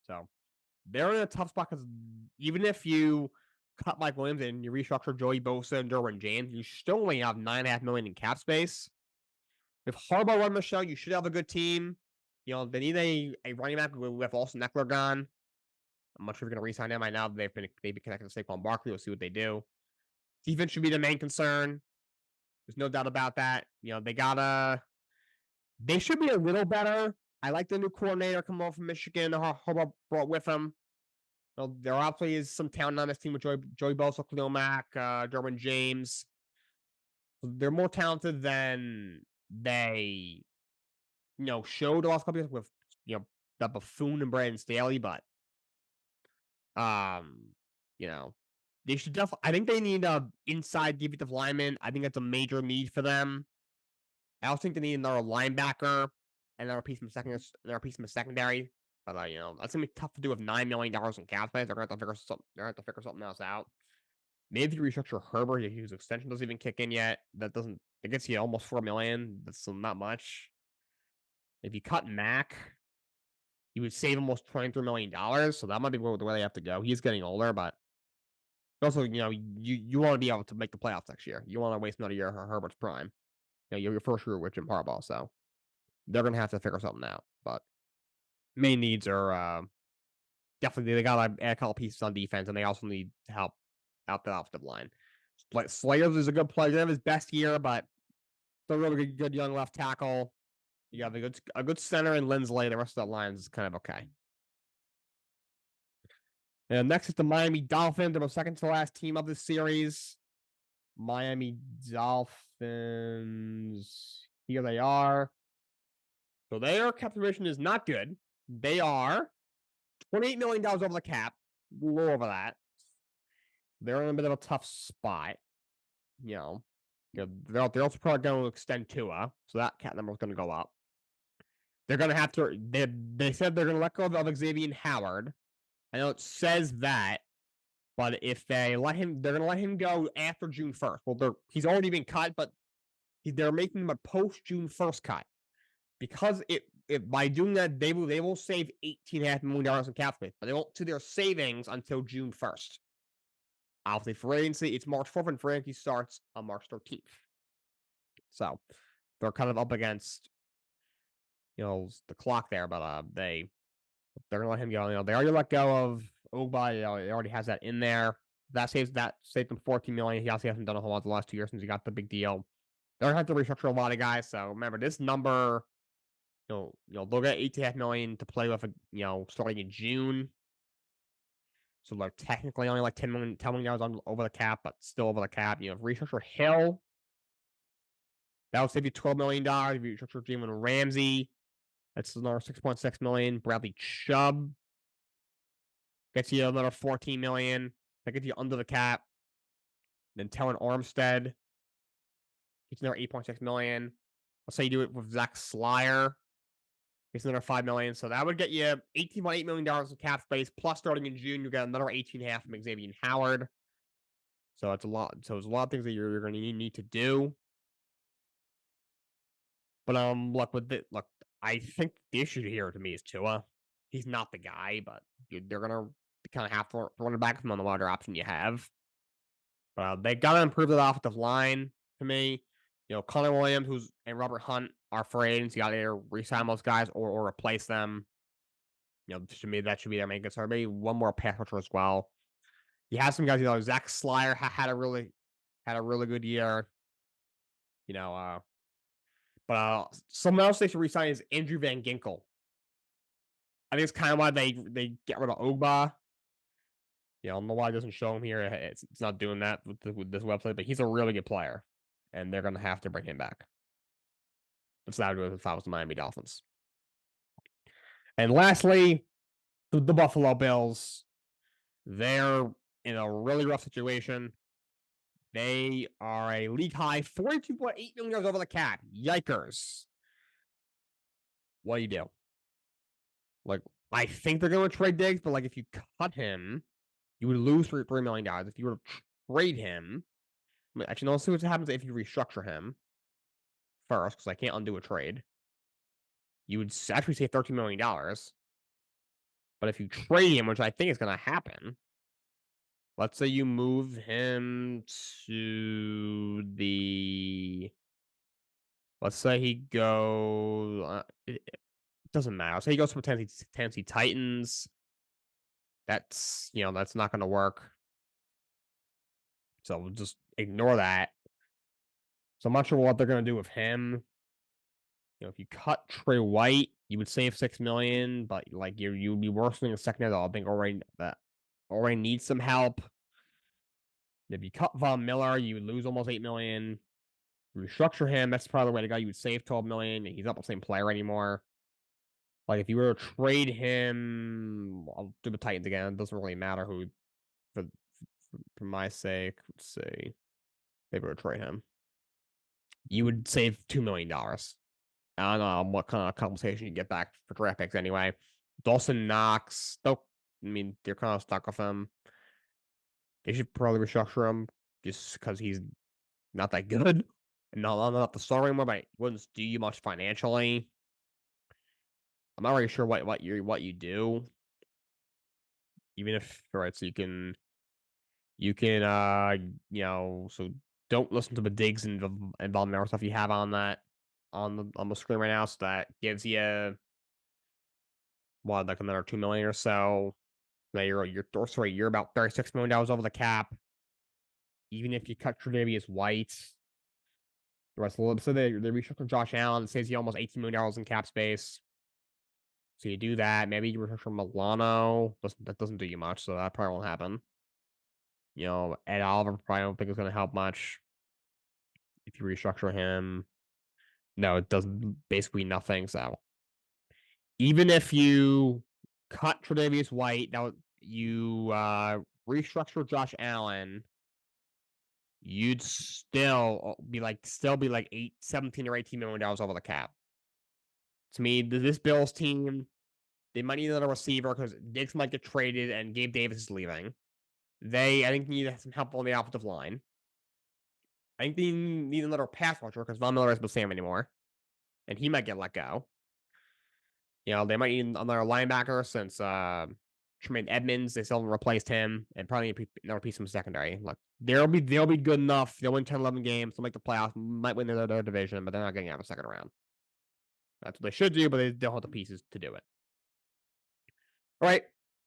A: So they're in a tough spot because even if you cut Mike Williams and you restructure Joey Bosa and Derwin James, you still only have $9.5 million in cap space. If Harbaugh run the show, you should have a good team. They need a running back with Austin Eckler gone. I'm not sure if you're going to re-sign him. I know they've been connected to Saquon Barkley. We'll see what they do. Defense should be the main concern. There's no doubt about that. They should be a little better. I like the new coordinator coming over from Michigan. Harbaugh brought with him. There obviously is some talent on this team with Joey Bosa, Khalil Mack, Derwin James. They're more talented than they, showed the last couple years with, the buffoon and Brandon Staley, but, they should definitely. I think they need a inside defensive lineman. I think that's a major need for them. I also think they need another linebacker and another piece of the secondary. But that's gonna be tough to do with $9 million in cap space. They're gonna have to figure something else out. Maybe if you restructure Herbert, his extension doesn't even kick in yet. It gets you almost $4 million. That's not much. If you cut Mac, you would save almost $23 million. So that might be the way they have to go. He's getting older, but also, you want to be able to make the playoffs next year. You want to waste another year of Herbert's prime. You're your first year with Jim Harbaugh, so they're gonna have to figure something out. But main needs are definitely they gotta add a couple pieces on defense, and they also need help out the offensive line. Slayers is a good player. He have his best year, but still really good young left tackle. You have a good center in Lindsley. The rest of that line is kind of okay. And next is the Miami Dolphins. They're the second to last team of this series. Miami Dolphins. Here they are. So their cap situation is not good. They are $28 million over the cap. A little over that. They're in a bit of a tough spot. They're also probably going to extend Tua, so that cap number is going to go up. They're going to have to. They said they're going to let go of Xavier Howard. I know it says that, but if they let him, they're going to let him go after June 1st. Well, he's already been cut, but they're making him a post June 1st cut because by doing that they will save $18.5 million in cap space, but they won't see their savings until June 1st. Obviously, for agency, it's March 4th, and for agency starts on March 13th. So they're kind of up against, the clock there, but they're gonna let him go. They already let go of Ogba. He already has that in there. That saved them $14 million. He also hasn't done a whole lot the last 2 years since he got the big deal. They're gonna have to restructure a lot of guys. So remember, this number, they'll get $8.5 million to play with, starting in June. So they're technically only like $10 million over the cap, but still over the cap. Restructure Hill, that would save you $12 million. If you restructure Jalen Ramsey, that's another $6.6 million. Bradley Chubb gets you another $14 million. That gets you under the cap. Then Telling Armstead, it's another $8.6 million. Let's say you do it with Zach Slyer, it's another $5 million. So that would get you $18.8 million of cap space. Plus, starting in June, you got another 18.5 from Xavier Howard. So it's a lot. So there's a lot of things that you're going to need to do. But look, I think the issue here to me is Tua. He's not the guy, but they're gonna kind of have to run it back with him on the wider option you have. But they gotta improve the offensive line to me. Connor Williams, and Robert Hunt are free agents. You gotta either re-sign those guys or replace them. To me, that should be their main concern. Maybe one more pass rusher as well. You have some guys, Zach Slyer had a really good year. But someone else they should resign is Andrew Van Ginkel. I think it's kind of why they get rid of Ogba. I don't know why it doesn't show him here. It's not doing that with this website, but he's a really good player, and they're going to have to bring him back. That's not good if I was the Miami Dolphins. And lastly, the Buffalo Bills. They're in a really rough situation. They are a league high $42.8 million over the cap. Yikers. What do you do? I think they're going to trade Diggs, but if you cut him, you would lose $3 million. If you were to trade him, actually, let's see what happens if you restructure him first, because I can't undo a trade. You would actually save $13 million. But if you trade him, which I think is going to happen, let's say you move him to let's say he goes, it doesn't matter. Let's say he goes to Tennessee Titans. That's not going to work. So we'll just ignore that. So I'm not sure what they're going to do with him. If you cut Trey White, you would save $6 million, but you'd be worsening the secondary that I think already needs some help. If you cut Von Miller, you would lose almost $8 million. Restructure him, that's probably the way to go. You would save $12 million. He's not the same player anymore. If you were to trade him, I'll do the Titans again. It doesn't really matter who. For my sake, let's see. They were to trade him. You would save $2 million. I don't know what kind of compensation you get back for draft picks anyway. Dawson Knox, they're kind of stuck with him. They should probably restructure him just because he's not that good. And not the star anymore, but it wouldn't do you much financially. I'm not really sure what you do. Even if, right, so you can so don't listen to the Diggs and Von Miller stuff you have on the screen right now. So that gives you another $2 million or so. Now you're about $36 million over the cap. Even if you cut Tre'Davious White, the rest of so they restructured Josh Allen. It saves you almost $18 million in cap space. So you do that. Maybe you restructure Milano. That doesn't do you much, so that probably won't happen. Ed Oliver probably don't think it's going to help much if you restructure him. No, it does basically nothing. So even if you cut Tre'Davious White, you restructure Josh Allen, you'd still be like $17 or $18 million over the cap. To me, this Bills team, they might need another receiver because Diggs might get traded and Gabe Davis is leaving. I think, need some help on the offensive line. I think they need another pass rusher because Von Miller isn't the same anymore, and he might get let go. They might need another linebacker since Tremaine Edmonds, they still haven't replaced him, and probably another piece from secondary. Look, they'll be good enough. They'll win 10, 11 games. They'll make the playoffs. Might win their division, but they're not getting out of the second round. That's what they should do, but they don't have the pieces to do it. All right,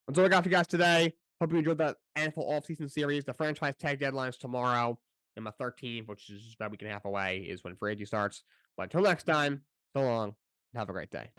A: that's all I got for you guys today. Hope you enjoyed that NFL offseason series. The franchise tag deadline is tomorrow, and my 13th, which is just about a week and a half away, is when free agency starts. But until next time, so long, and have a great day.